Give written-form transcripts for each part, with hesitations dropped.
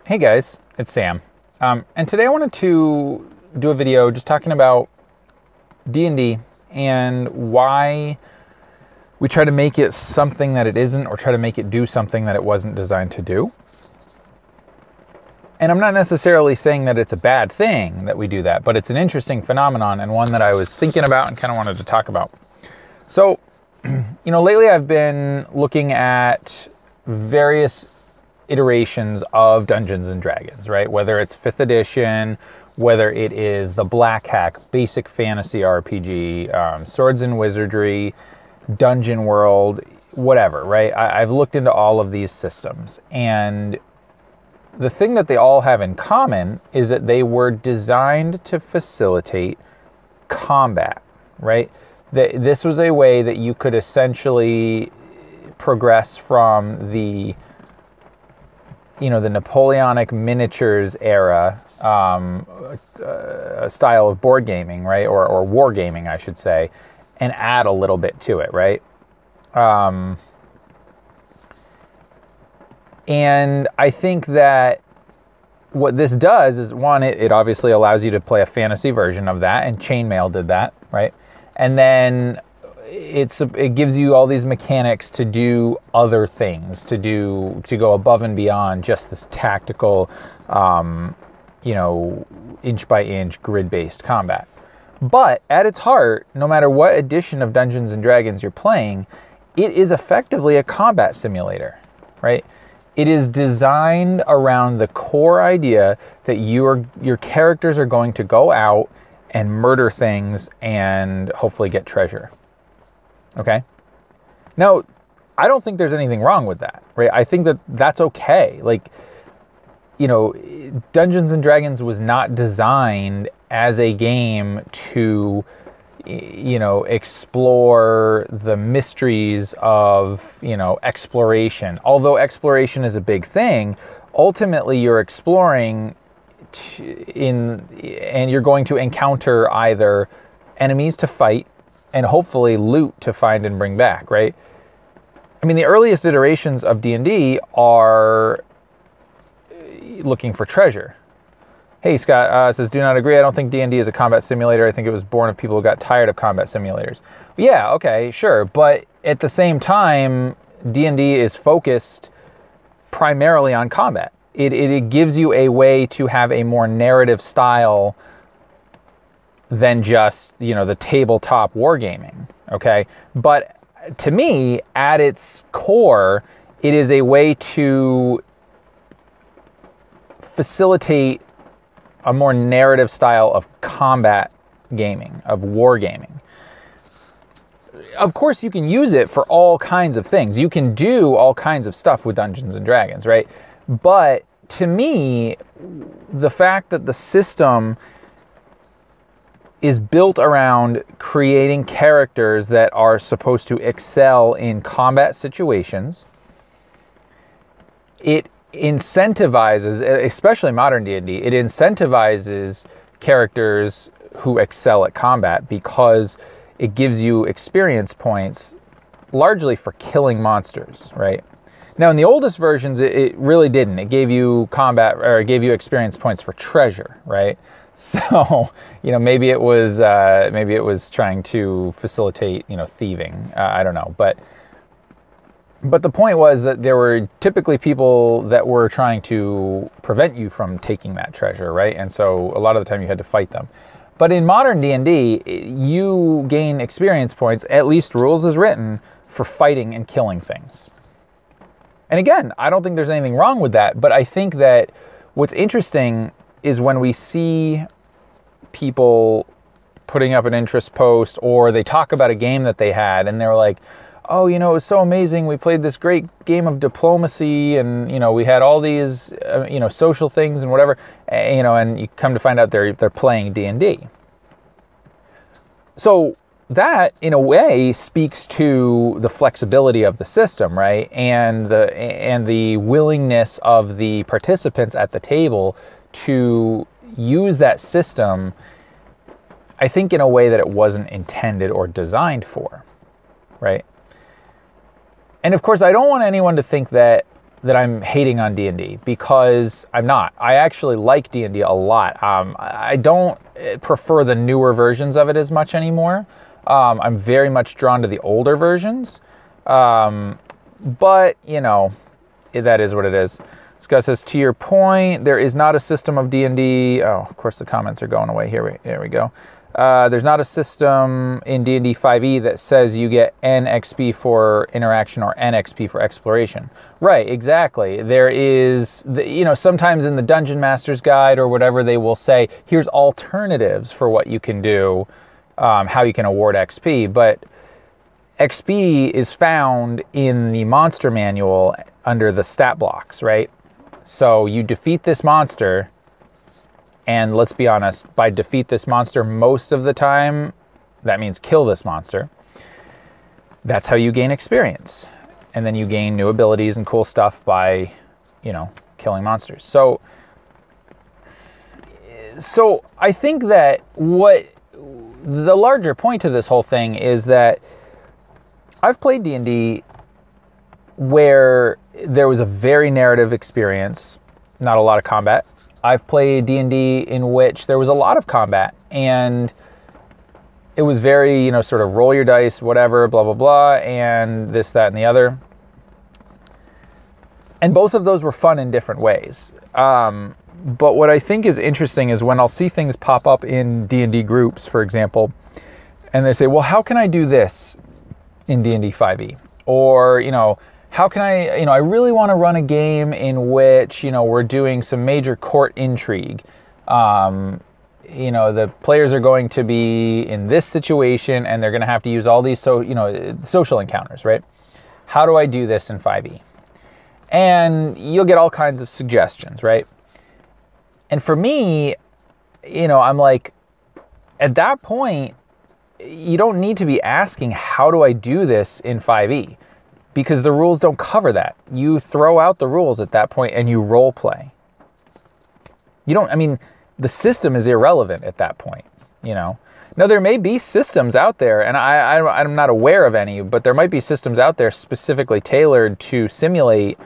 Hey guys, it's Sam. And today I wanted to do a video just talking about D&D and why we try to make it something that it isn't, or try to make it do something that it wasn't designed to do. And I'm not necessarily saying that it's a bad thing that we do that, but it's an interesting phenomenon and one that I was thinking about and kind of wanted to talk about. So, lately I've been looking at various iterations of Dungeons and Dragons, right? Whether it's 5th edition, whether it is the Black Hack, basic fantasy RPG, Swords and Wizardry, Dungeon World, whatever, right? I've looked into all of these systems, and the thing that they all have in common is that they were designed to facilitate combat, right? This was a way that you could essentially progress from the Napoleonic miniatures era style of board gaming, right? Or war gaming, I should say, and add a little bit to it, right? And I think that what this does is, one, it obviously allows you to play a fantasy version of that, and Chainmail did that, right? And then it gives you all these mechanics to do other things, to go above and beyond just this tactical, inch by inch grid-based combat. But at its heart, no matter what edition of Dungeons and Dragons you're playing, it is effectively a combat simulator, right? It is designed around the core idea that your characters are going to go out and murder things and hopefully get treasure. Okay? Now, I don't think there's anything wrong with that, right? I think that that's okay. Dungeons and Dragons was not designed as a game to, explore the mysteries of, exploration. Although exploration is a big thing, ultimately you're exploring and you're going to encounter either enemies to fight and hopefully loot to find and bring back, right? I mean, the earliest iterations of D&D are looking for treasure. Hey, Scott says, do not agree. I don't think D&D is a combat simulator. I think it was born of people who got tired of combat simulators. Yeah, okay, sure. But at the same time, D&D is focused primarily on combat. It gives you a way to have a more narrative style than just, the tabletop wargaming, okay? But to me, at its core, it is a way to facilitate a more narrative style of combat gaming, of wargaming. Of course, you can use it for all kinds of things. You can do all kinds of stuff with Dungeons and Dragons, right? But to me, the fact that the system is built around creating characters that are supposed to excel in combat situations, it incentivizes, especially modern D&D, it incentivizes characters who excel at combat because it gives you experience points largely for killing monsters, right? Now, in the oldest versions, it really didn't. It gave you it gave you experience points for treasure, right? So, maybe it was trying to facilitate, thieving. I don't know, but the point was that there were typically people that were trying to prevent you from taking that treasure, right? And so a lot of the time you had to fight them. But in modern D&D, you gain experience points, at least rules as written, for fighting and killing things. And again, I don't think there's anything wrong with that, but I think that what's interesting is when we see people putting up an interest post, or they talk about a game that they had and they're like, oh, it was so amazing. We played this great game of diplomacy, and, we had all these, social things and whatever, and you come to find out they're playing D&D. So that, in a way, speaks to the flexibility of the system, right? And the willingness of the participants at the table to use that system, I think, in a way that it wasn't intended or designed for, right? And of course, I don't want anyone to think that that I'm hating on D&D, because I'm not. I actually like D&D a lot. I don't prefer the newer versions of it as much anymore. I'm very much drawn to the older versions. But, you know, that is what it is. This guy says, to your point, there is not a system of D&D. Oh, of course the comments are going away. Here we go. There's not a system in D&D 5e that says you get N XP for interaction or N XP for exploration. Right, exactly. There is, you know, sometimes in the Dungeon Master's Guide or whatever, they will say, here's alternatives for what you can do, how you can award XP. But XP is found in the monster manual under the stat blocks, right? So you defeat this monster, and let's be honest, by defeat this monster most of the time, that means kill this monster. That's how you gain experience. And then you gain new abilities and cool stuff by, you know, killing monsters. So I think that what the larger point to this whole thing is that I've played D&D where there was a very narrative experience, not a lot of combat. I've played D&D in which there was a lot of combat, and it was very, you know, sort of roll your dice, whatever, blah, blah, blah, and this, that, and the other. And both of those were fun in different ways. But what I think is interesting is when I'll see things pop up in D&D groups, for example, and they say, well, how can I do this in D&D 5e? Or, you know, how can I, you know, I really want to run a game in which, you know, we're doing some major court intrigue. You know, the players are going to be in this situation and they're going to have to use all these, social encounters, right? How do I do this in 5e? And you'll get all kinds of suggestions, right? And for me, you know, I'm like, at that point, you don't need to be asking, how do I do this in 5e? Because the rules don't cover that. You throw out the rules at that point and you role play. You don't, I mean, the system is irrelevant at that point, you know. Now, there may be systems out there, and I'm not aware of any, but there might be systems out there specifically tailored to simulate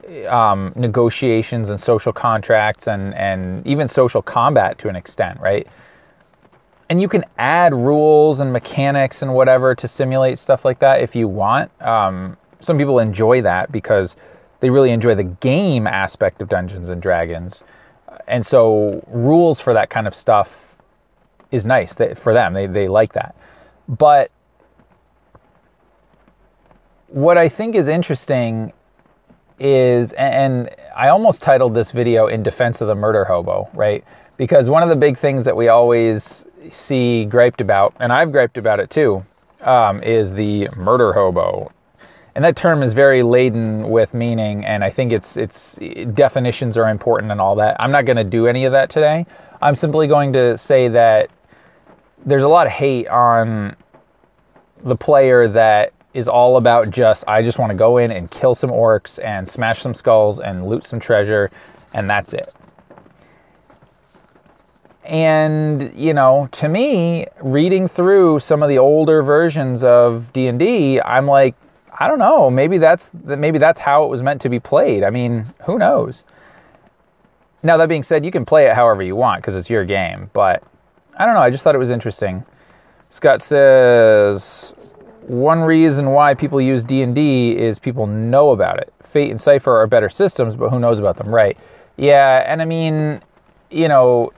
negotiations and social contracts and even social combat to an extent, right? And you can add rules and mechanics and whatever to simulate stuff like that if you want. Some people enjoy that because they really enjoy the game aspect of Dungeons and Dragons. And so rules for that kind of stuff is nice for them. They like that. But what I think is interesting is, and I almost titled this video In Defense of the Murder Hobo, right? Because one of the big things that we always see griped about, and I've griped about it too, is the murder hobo. And that term is very laden with meaning, and I think its definitions are important and all that. I'm not going to do any of that today. I'm simply going to say that there's a lot of hate on the player that is all about I just want to go in and kill some orcs and smash some skulls and loot some treasure, and that's it. And, you know, to me, reading through some of the older versions of D&D, I'm like, I don't know, maybe that's how it was meant to be played. I mean, who knows? Now, that being said, you can play it however you want because it's your game, but I don't know, I just thought it was interesting. Scott says, one reason why people use D&D is people know about it. Fate and Cypher are better systems, but who knows about them, right? Yeah, and I mean, you know,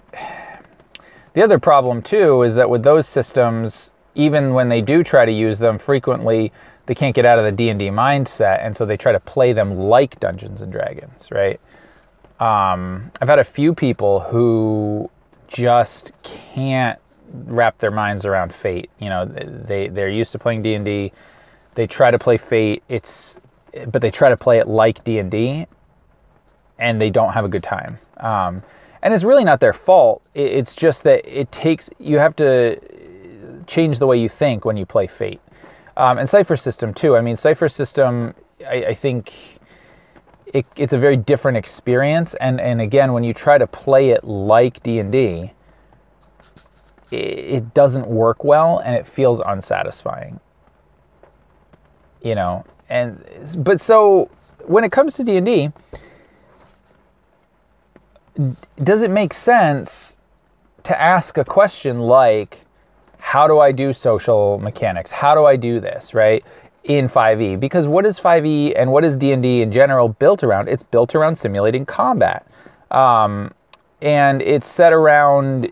the other problem too is that with those systems, even when they do try to use them frequently, they can't get out of the D&D mindset, and so they try to play them like Dungeons and Dragons, right? I've had a few people who just can't wrap their minds around Fate. You know, they're used to playing D&D. They try to play Fate, but they try to play it like D&D, and they don't have a good time. And it's really not their fault. It's just that you have to change the way you think when you play Fate. And Cypher System too. I mean, Cypher System, I think it's a very different experience. And again, when you try to play it like D&D, it doesn't work well and it feels unsatisfying. You know, but so when it comes to D&D, does it make sense to ask a question like, how do I do social mechanics? How do I do this, right, in 5e? Because what is 5e and what is D&D in general built around? It's built around simulating combat. And it's set around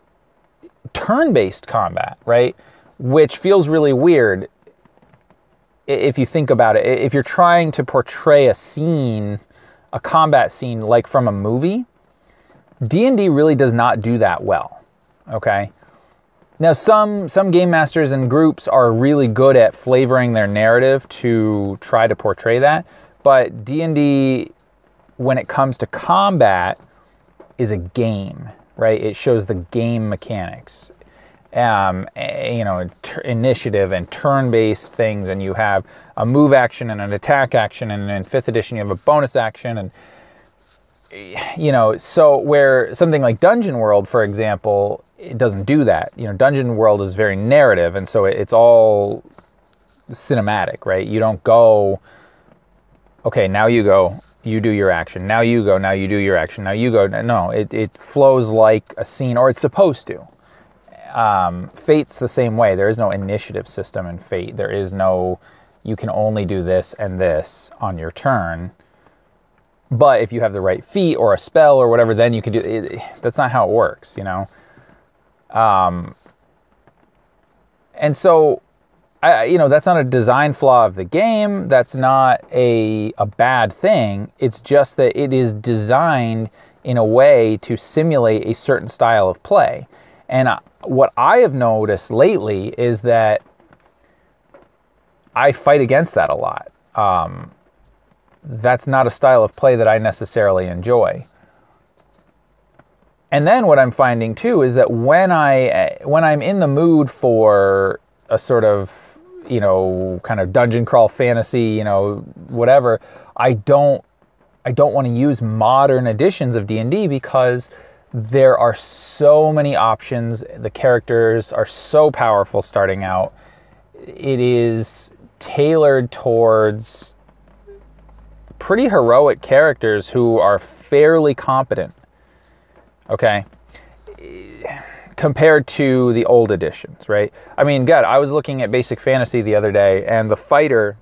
turn-based combat, right? Which feels really weird if you think about it. If you're trying to portray a scene, a combat scene, like from a movie, D&D really does not do that well, okay? Now, some game masters and groups are really good at flavoring their narrative to try to portray that, but D&D, when it comes to combat, is a game, right? It shows the game mechanics, initiative and turn-based things, and you have a move action and an attack action, and in 5th edition you have a bonus action, and so where something like Dungeon World, for example, it doesn't do that. Dungeon World is very narrative, and so it's all cinematic, right? You don't go, okay, now you go, you do your action. Now you go, now you do your action. Now you go. No, it flows like a scene, or it's supposed to. Fate's the same way. There is no initiative system in Fate. There is no, you can only do this and this on your turn. But if you have the right feat or a spell or whatever, then you can do it. That's not how it works, And so, that's not a design flaw of the game. That's not a bad thing. It's just that it is designed in a way to simulate a certain style of play. And what I have noticed lately is that I fight against that a lot. That's not a style of play that I necessarily enjoy. And then what I'm finding too is that when I'm in the mood for a sort of, kind of dungeon crawl fantasy, whatever, I don't want to use modern editions of D&D because there are so many options. The characters are so powerful starting out. It is tailored towards pretty heroic characters who are fairly competent, okay, compared to the old editions, right? I mean, God, I was looking at Basic Fantasy the other day, and the fighter,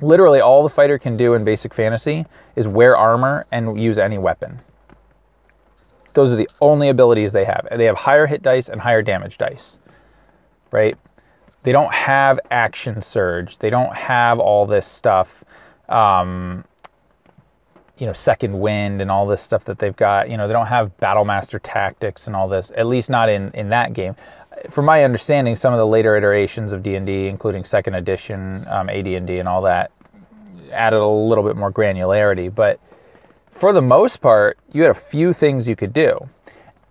literally all the fighter can do in Basic Fantasy is wear armor and use any weapon. Those are the only abilities they have. They have higher hit dice and higher damage dice, right? They don't have action surge. They don't have all this stuff, second wind and all this stuff that they've got. They don't have battle master tactics and all this, at least not in that game. From my understanding, some of the later iterations of D&D, including 2nd edition, AD&D and all that, added a little bit more granularity. But for the most part, you had a few things you could do.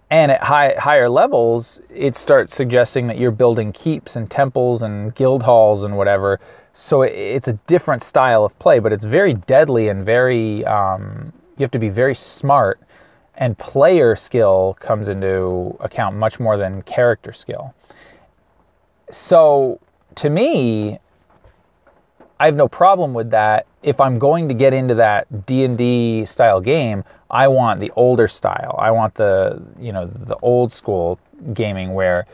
And at higher levels, it starts suggesting that you're building keeps and temples and guild halls and whatever. So it's a different style of play, but it's very deadly and very, you have to be very smart, and player skill comes into account much more than character skill. So to me, I have no problem with that. If I'm going to get into that D&D style game, I want the older style. I want the old school gaming where,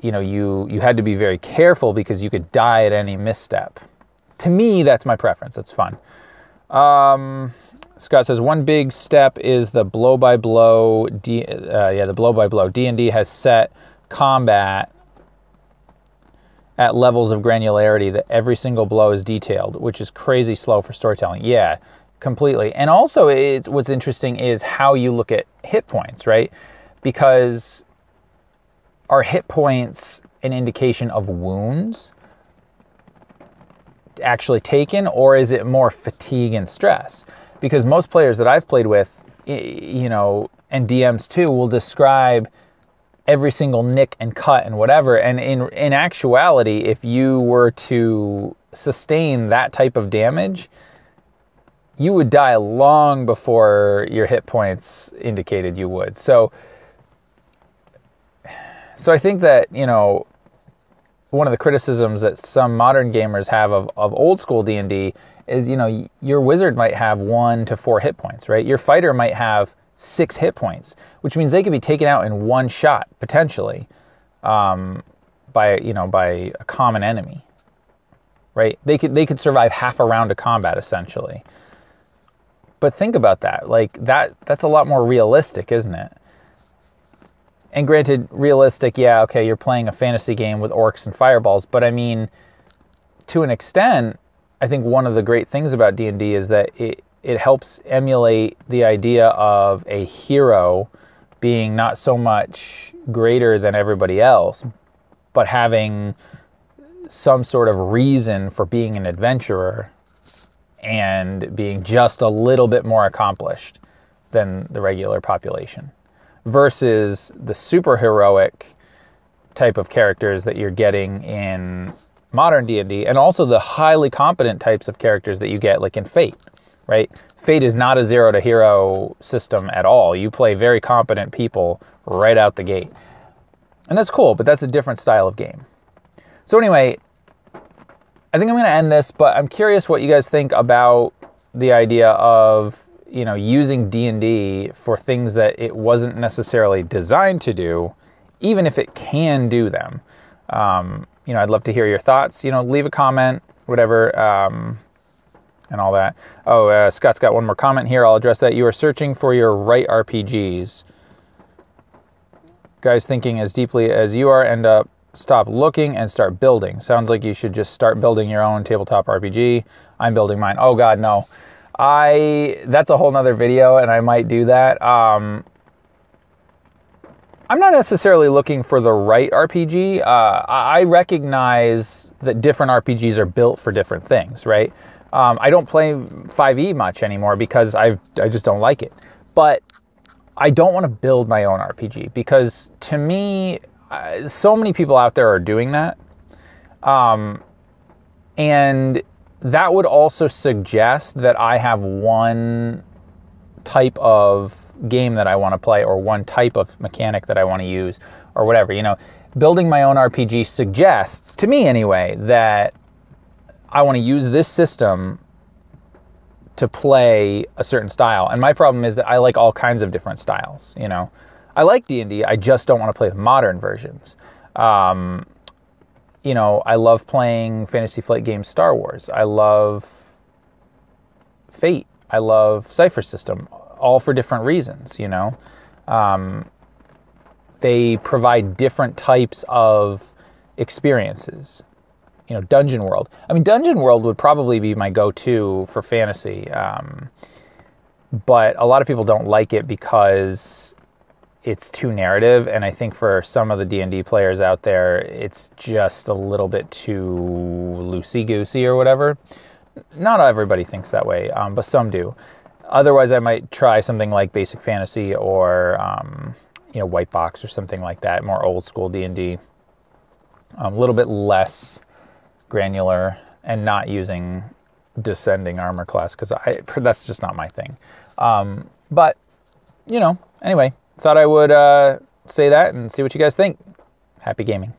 you had to be very careful because you could die at any misstep. To me, that's my preference. It's fun. Scott says, one big step is the blow-by-blow. The blow-by-blow. D&D has set combat at levels of granularity that every single blow is detailed, which is crazy slow for storytelling. Yeah, completely. And also, what's interesting is how you look at hit points, right? Because are hit points an indication of wounds actually taken, or is it more fatigue and stress? Because most players that I've played with, and DMs too, will describe every single nick and cut and whatever. And in actuality, if you were to sustain that type of damage, you would die long before your hit points indicated you would. So I think that, one of the criticisms that some modern gamers have of old school D&D is, your wizard might have 1 to 4 hit points, right? Your fighter might have 6 hit points, which means they could be taken out in one shot, potentially, by a common enemy, right? They could survive half a round of combat, essentially. But think about that. Like, that's a lot more realistic, isn't it? And granted, realistic, yeah, okay, you're playing a fantasy game with orcs and fireballs, but I mean, to an extent, I think one of the great things about D&D is that it helps emulate the idea of a hero being not so much greater than everybody else, but having some sort of reason for being an adventurer and being just a little bit more accomplished than the regular population, versus the superheroic type of characters that you're getting in modern D&D, and also the highly competent types of characters that you get like in Fate, right? Fate is not a 0 to hero system at all. You play very competent people right out the gate. And that's cool, but that's a different style of game. So anyway, I think I'm going to end this, but I'm curious what you guys think about the idea of, using D&D for things that it wasn't necessarily designed to do, even if it can do them. I'd love to hear your thoughts. Leave a comment, whatever, and all that. Oh, Scott's got one more comment here. I'll address that. You are searching for your right RPGs. Guys thinking as deeply as you are end up stop looking and start building. Sounds like you should just start building your own tabletop RPG. I'm building mine. Oh God, no. That's a whole nother video, and I might do that. I'm not necessarily looking for the right RPG. I recognize that different RPGs are built for different things, right? I don't play 5e much anymore because I just don't like it. But I don't want to build my own RPG because, to me, so many people out there are doing that. And that would also suggest that I have one type of game that I want to play, or one type of mechanic that I want to use, or whatever. Building my own RPG suggests, to me anyway, that I want to use this system to play a certain style. And my problem is that I like all kinds of different styles. I like D&D, I just don't want to play the modern versions. I love playing Fantasy Flight Games Star Wars. I love Fate. I love Cypher System, all for different reasons, They provide different types of experiences. Dungeon World. Dungeon World would probably be my go-to for fantasy, but a lot of people don't like it because it's too narrative, and I think for some of the D&D players out there, it's just a little bit too loosey-goosey or whatever. Not everybody thinks that way, but some do. Otherwise, I might try something like Basic Fantasy or White Box or something like that, more old school D&D. A little bit less granular and not using descending armor class, because that's just not my thing. But, anyway, thought I would say that and see what you guys think. Happy gaming.